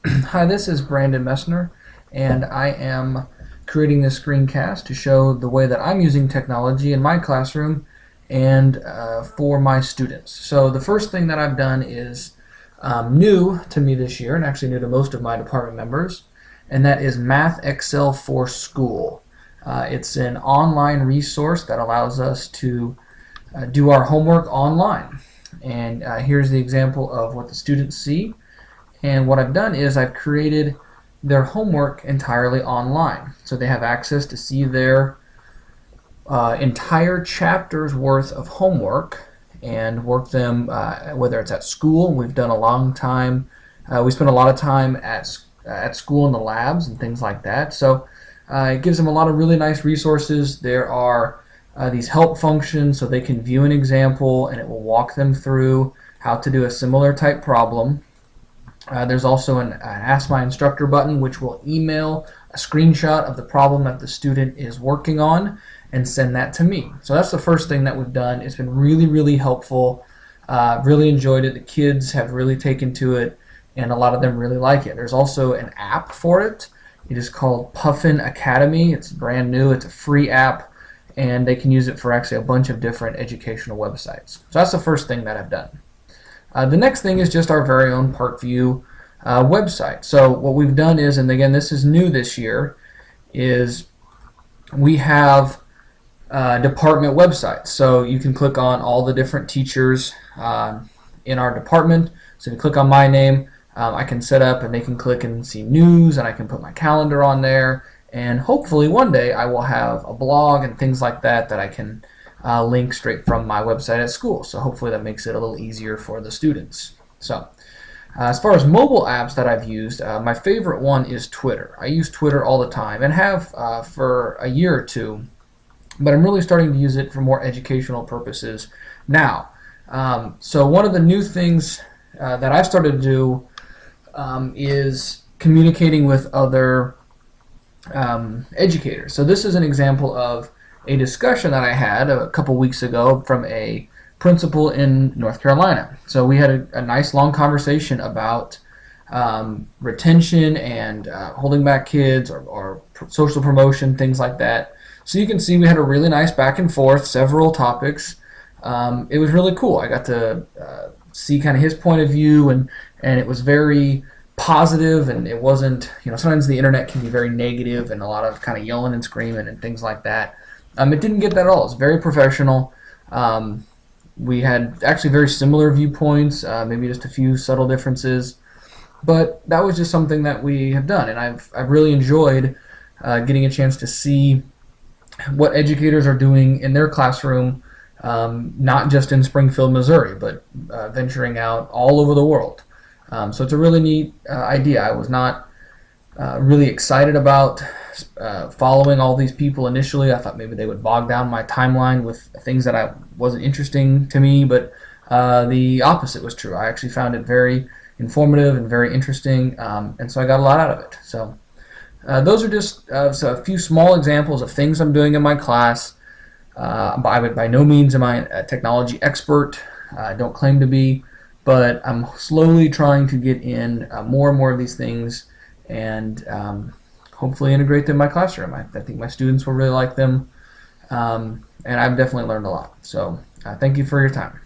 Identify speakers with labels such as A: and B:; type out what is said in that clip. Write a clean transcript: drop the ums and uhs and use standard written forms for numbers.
A: Hi, this is Brandon Messner, and I am creating this screencast to show the way that I'm using technology in my classroom and for my students. So the first thing that I've done is new to me this year, and actually new to most of my department members, and that is Math Excel for School. It's an online resource that allows us to do our homework online. And here's the example of what the students see. And what I've done is I've created their homework entirely online. So they have access to see their entire chapter's worth of homework and work them, whether it's at school. We've done a long time. We spend a lot of time at school in the labs and things like that. So it gives them a lot of really nice resources. There are these help functions so they can view an example and it will walk them through how to do a similar type problem. There's also an Ask My Instructor button, which will email a screenshot of the problem that the student is working on and send that to me. So that's the first thing that we've done. It's been really, really helpful. Really enjoyed it. The kids have really taken to it, and a lot of them really like it. There's also an app for it. It is called Puffin Academy. It's brand new. It's a free app, and they can use it for actually a bunch of different educational websites. So that's the first thing that I've done. The next thing is just our very own Parkview website. So what we've done is, and again this is new this year, is we have department websites. So you can click on all the different teachers in our department. So if you click on my name, I can set up and they can click and see news, and I can put my calendar on there, and hopefully one day I will have a blog and things like that that I can link straight from my website at school. So hopefully that makes it a little easier for the students. So as far as mobile apps that I've used, my favorite one is Twitter. I use Twitter all the time and have for a year or two, but I'm really starting to use it for more educational purposes now. So one of the new things that I've started to do is communicating with other educators. So this is an example of a discussion that I had a couple weeks ago from a principal in North Carolina. So we had a nice long conversation about retention and holding back kids or social promotion, things like that. So you can see we had a really nice back and forth, several topics. It was really cool. I got to see kind of his point of view, and it was very positive, and it wasn't, sometimes the internet can be very negative and a lot of kind of yelling and screaming and things like that. It didn't get that at all. It's very professional. We had actually very similar viewpoints, maybe just a few subtle differences, but that was just something that we have done, and I've really enjoyed getting a chance to see what educators are doing in their classroom, not just in Springfield, Missouri, but venturing out all over the world. So it's a really neat idea. I was not really excited about following all these people initially. I thought maybe they would bog down my timeline with things that wasn't interesting to me, but the opposite was true. I actually found it very informative and very interesting, and so I got a lot out of it. So those are just a few small examples of things I'm doing in my class. By no means am I a technology expert. I don't claim to be, but I'm slowly trying to get in more and more of these things and hopefully integrate them in my classroom. I think my students will really like them, and I've definitely learned a lot. So thank you for your time.